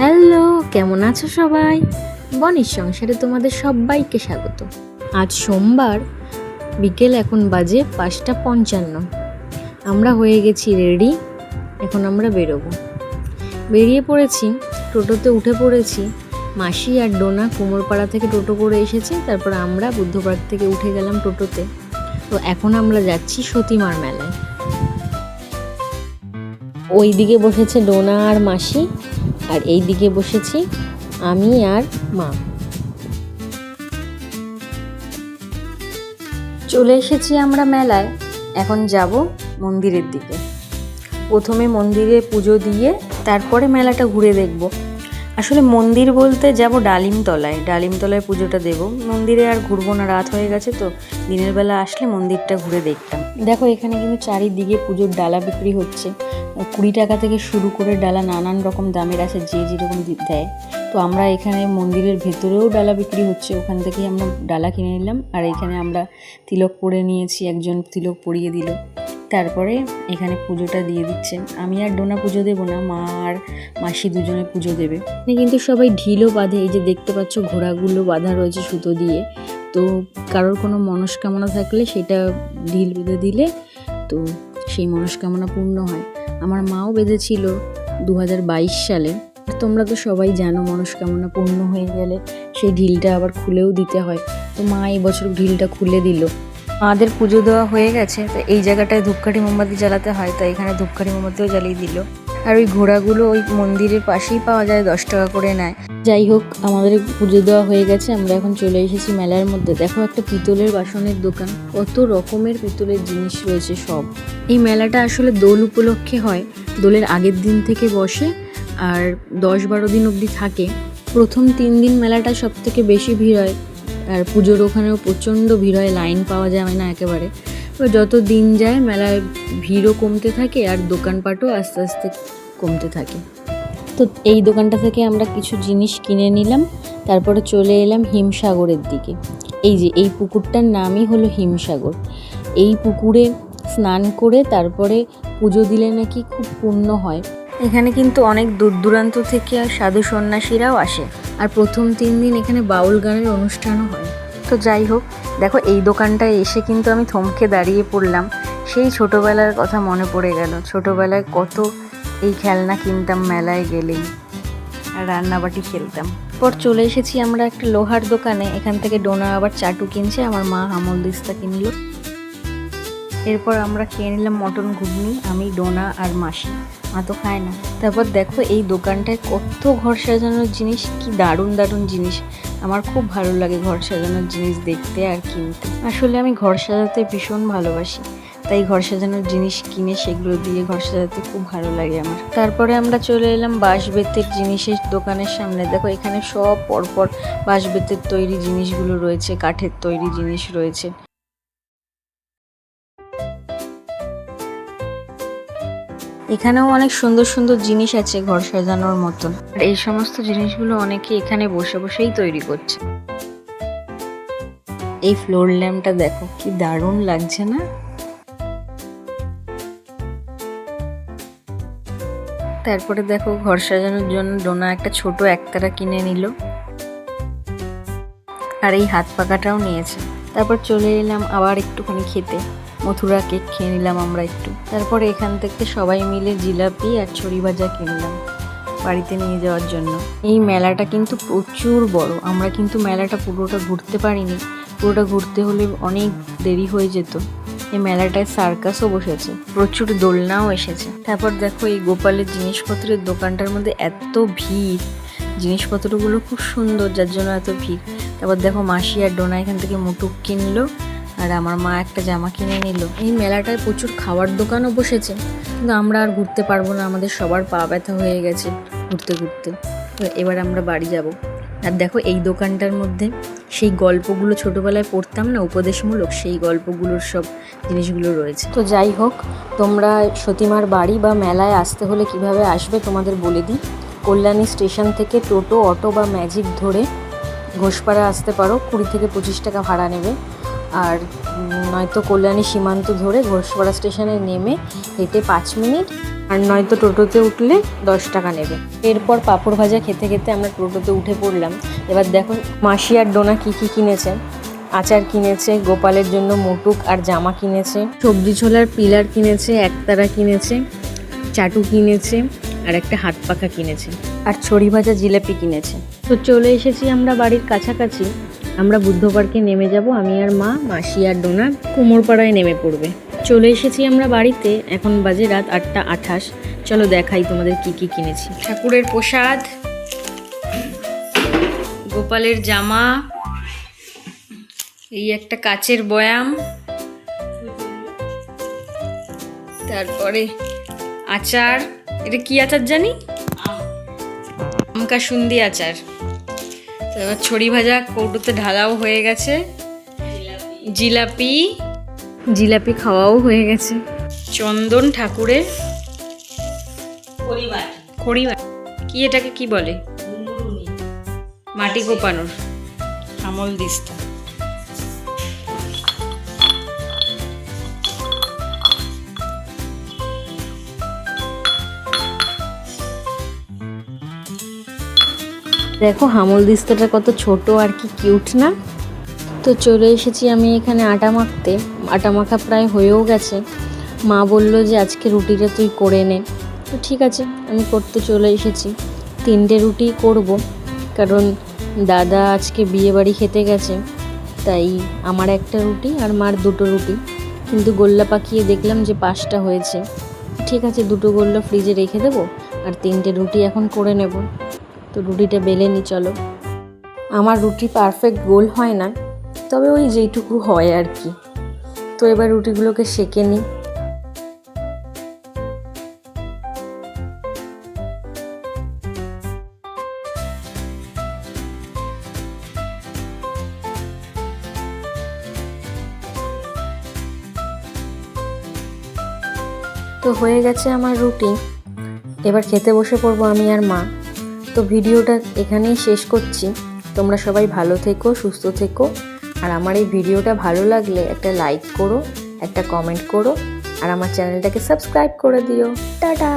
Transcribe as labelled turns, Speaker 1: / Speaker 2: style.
Speaker 1: Hello, কেমন আছো সবাই? বনির সংসারে তোমাদের সবাইকে স্বাগত। আজ সোমবার, বিকেল এখন বাজে 5:55। আমরা হয়ে গেছি রেডি। এখন আমরা বেরোবো। বেরিয়ে পড়েছি, টোটোতে উঠে পড়েছি। মাসি আর ডোনা কুমোরপাড়া থেকে টোটো করে এসেছে, তারপর আমরা বুদ্ধপাড়া থেকে উঠে গেলাম টোটোতে। তো এখন আমরা যাচ্ছি সতীমার মেলায়। ওই দিকে বসেছে ডোনা আর মাসি, আর এই দিকে বসেছি আমি আর মা। চলে এসেছি আমরা মেলায়। এখন যাব মন্দিরের দিকে। প্রথমে মন্দিরে পুজো দিয়ে তারপরে মেলাটা ঘুরে দেখব। আসলে মন্দির বলতে যাব ডালিমতলায় পুজোটা দেব। মন্দিরে আর ঘুরবো না, রাত হয়ে গেছে তো। দিনের বেলা আসলে মন্দিরটা ঘুরে দেখতাম। দেখো এখানে কিন্তু চারিদিকে পুজোর ডালা বিক্রি হচ্ছে। 20 টাকা থেকে শুরু করে ডালা নানান রকম দামের আছে, যে যেরকম দেয়। তো আমরা এখানে মন্দিরের ভেতরেও ডালা বিক্রি হচ্ছে, ওখান থেকেই আমরা ডালা কিনে নিলাম। আর এখানে আমরা তিলক পরে নিয়েছি, একজন তিলক পরিয়ে দিল। তারপরে এখানে পুজোটা দিয়ে দিচ্ছেন। আমি আর ডোনা পুজো দেবো না, মা আর মাসি দুজনে পুজো দেবে। কিন্তু সবাই ঢিলও বাঁধে, এই যে দেখতে পাচ্ছ ঘোড়াগুলো বাঁধা রয়েছে সুতো দিয়ে। তো কারোর কোনো মনস্কামনা থাকলে সেটা ঢিল বেঁধে দিলে তো সেই মনস্কামনা পূর্ণ হয়। আমার মাও বেঁধেছিল 2022 সালে। তোমরা তো সবাই জানো, মনস্কামনা পূর্ণ হয়ে গেলে সেই ঢিলটা আবার খুলেও দিতে হয়। তো মা এই বছর ঢিলটা খুলে দিল। মাদের পুজো দেওয়া হয়ে গেছে, তো এই জায়গাটায় ধূপকাঠি মোমবাতি জ্বালাতে হয়, তো এখানে ধূপকাঠি মোমবাতিও জ্বালিয়ে দিল। আর ওই ঘোড়াগুলো ওই মন্দিরের পাশেই পাওয়া যায়, 10 টাকা করে নেয়। যাই হোক, আমাদের পুজো দেওয়া হয়ে গেছে, আমরা এখন চলে এসেছি মেলার মধ্যে। দেখো একটা পিতলের বাসনের দোকান, কত রকমের পিতলের জিনিস রয়েছে সব। এই মেলাটা আসলে দোল উপলক্ষে হয়, দোলের আগের দিন থেকে বসে আর 10-12 দিন অবধি থাকে। প্রথম 3 দিন মেলাটা সব থেকে বেশি ভিড় হয়, আর পুজোর ওখানেও প্রচণ্ড ভিড় হয়, লাইন পাওয়া যায় না একেবারে। এবার যত দিন যায় মেলায় ভিড়ও কমতে থাকে আর দোকানপাটও আস্তে আস্তে কমতে থাকে। তো এই দোকানটা থেকে আমরা কিছু জিনিস কিনে নিলাম। তারপরে চলে এলাম হিমসাগরের দিকে। এই যে এই পুকুরটার নামই হলো হিমসাগর। এই পুকুরে স্নান করে তারপরে পুজো দিলে নাকি খুব পুণ্য হয়। এখানে কিন্তু অনেক দূর দূরান্ত থেকে সাধু সন্ন্যাসীরাও আসে। আর প্রথম 3 দিন এখানে বাউল গানের অনুষ্ঠানও হয়। তো যাই হোক, দেখো এই দোকানটায় এসে কিন্তু আমি থমকে দাঁড়িয়ে পড়লাম। সেই ছোটোবেলার কথা মনে পড়ে গেল। ছোটোবেলায় কত এই খেলনা কিনতাম মেলায় গেলেই, আর রান্নাবাটি খেলতাম। পর চলে এসেছি আমরা একটা লোহার দোকানে। এখান থেকে ডোনা আবার চাটু কিনছে, আমার মা হামল দিস্তা কিনলো। এরপর আমরা খেয়ে নিলাম মটন ঘুগনি, আমি ডোনা আর মাসি। মা তো খায় না। তারপর দেখো এই দোকানটায় কত ঘর সাজানোর জিনিস, কি দারুণ দারুণ জিনিস। আমার খুব ভালো লাগে ঘর সাজানোর জিনিস দেখতে আর কিনতে। আসলে আমি ঘর সাজাতে ভীষণ ভালোবাসি, তাই ঘর সাজানোর জিনিস কিনে সেগুলো দিয়ে ঘর সাজাতে খুব ভালো লাগে আমার। তারপরে আমরা চলে এলাম বাঁশ বেতের জিনিসের দোকানের সামনে। দেখো এখানে সব পরপর বাঁশ বেতের তৈরি জিনিসগুলো রয়েছে, কাঠের তৈরি জিনিস রয়েছে। এখানেও অনেক সুন্দর সুন্দর জিনিস আছে ঘর সাজানোর মতন। আর এই সমস্ত জিনিসগুলো অনেকে এখানে বসে বসেই তৈরি করছে। এই ফ্লোর ল্যাম্পটা দেখো কি দারুণ লাগছে না? তারপরে দেখো ঘর সাজানোর জন্য ডোনা একটা ছোট একতারা কিনে নিল, আর এই হাত পাকাটাও নিয়েছে। তারপর চলে এলাম আবার একটুখানি খেতে। মথুরা কেক খেয়ে নিলাম আমরা একটু। তারপরে এখান থেকে সবাই মিলে জিলাপি আর ছড়ি ভাজা কিনলাম বাড়িতে নিয়ে যাওয়ার জন্য। এই মেলাটা কিন্তু প্রচুর বড়। আমরা কিন্তু মেলাটা পুরোটা ঘুরতে পারিনি, পুরোটা ঘুরতে হলে অনেক দেরি হয়ে যেত। এই মেলাটায় সার্কাসও বসেছে, প্রচুর দোলনাও এসেছে। তারপর দেখো এই গোপালের জিনিসপত্রের দোকানটার মধ্যে এত ভিড়, জিনিসপত্রগুলো খুব সুন্দর যার জন্য এত ভিড়। তারপর দেখো মাসি আর ডোনা এখান থেকে মুটুক কিনলো, আর আমার মা একটা জামা কিনে নিল। এই মেলাটায় প্রচুর খাওয়ার দোকানও বসেছে, কিন্তু আমরা আর ঘুরতে পারবো না, আমাদের সবার পা ব্যথা হয়ে গেছে ঘুরতে ঘুরতে। তো এবার আমরা বাড়ি যাব। আর দেখো এই দোকানটার মধ্যে সেই গল্পগুলো ছোটোবেলায় পড়তাম না, উপদেশমূলক, সেই গল্পগুলোর সব জিনিসগুলো রয়েছে। তো যাই হোক, তোমরা সতীমার বাড়ি বা মেলায় আসতে হলে কিভাবে আসবে তোমাদের বলে দিই। কল্যাণী স্টেশন থেকে টোটো, অটো বা ম্যাজিক ধরে ঘোষপাড়া আসতে পারো। 20 থেকে 25 টাকা ভাড়া নেবে। আর নয়তো কল্যাণী সীমান্ত ধরে ঘোষপাড়া স্টেশনে নেমে হেঁটে 5 মিনিট আর নয়তো টোটোতে উঠলে 10 টাকা নেবে। এরপর পাঁপড় ভাজা খেতে খেতে আমরা টোটোতে উঠে পড়লাম। এবার দেখো মাসি আর ডোনা কী কী কিনেছে। আচার কিনেছে, গোপালের জন্য মুটুক আর জামা কিনেছে, সবজি ছোলার পিলার কিনেছে, একতারা কিনেছে, চাটু কিনেছে আর একটা হাত পাখা কিনেছে, আর ছড়ি ভাজা জিলাপি কিনেছে। তো চলে এসেছি আমরা বাড়ির কাছাকাছি। আমরা বুদ্ধ পার্কে নেমে যাব, আমি আর মা, মাসি আর ডোনা কুমোরপাড়ায় নেমে পড়বে। চলে এসেছি আমরা বাড়িতে, এখন বাজে রাত 8:28। চলো দেখাই তোমাদের কি কি কিনেছি। ঠাকুরের প্রসাদ, গোপালের জামা, এই একটা কাচের বয়াম, তারপরে আচার, এটা কি আচার জানি, আমকা সুন্দি আচার। তো এবার ছড়ি ভাজা কৌটোতে ঢালাও হয়ে গেছে, জিলাপি খাওয়াও হয়ে গেছে, চন্দন ঠাকুরের, খড়িবাটি কি, এটাকে কি বলে, মাটি কোপানোর আমল দিস্তা। দেখো হামল দিস্তাটা কত ছোট আর কি কিউট না। তো চলে এসেছি আমি এখানে আটা মাখতে। আটা মাখা প্রায় হয়েও গেছে। মা বলল যে আজকে রুটিটা তুই করে নে। তো ঠিক আছে, আমি করতে চলে এসেছি। 3টে রুটি করব, কারণ দাদা আজকে বিয়ে বাড়ি খেতে গেছে, তাই আমার একটা রুটি আর মার 2টো রুটি। কিন্তু গোল্লা পাকিয়ে দেখলাম যে 5টা হয়েছে। ঠিক আছে, 2টো গোল্লা ফ্রিজে রেখে দেবো আর 3টে রুটি এখন করে নেব। তো রুটিটা বেলে নি চলো। আমার রুটি পারফেক্ট গোল হয় না, তবে ওই যেইটুকু হয় আর কি। তো এবার রুটিগুলোকে সেঁকে নিই। তো হয়ে গেছে আমার রুটি, এবার খেতে বসে পড়বো আমি আর মা। তো ভিডিওটা এখানেই শেষ করছি। তোমরা সবাই ভালো থেকো, সুস্থ থেকো, আর আমার এই ভিডিওটা ভালো লাগলে একটা লাইক করো, একটা কমেন্ট করো, আর আমার চ্যানেলটাকে সাবস্ক্রাইব করে দিও। টাটা।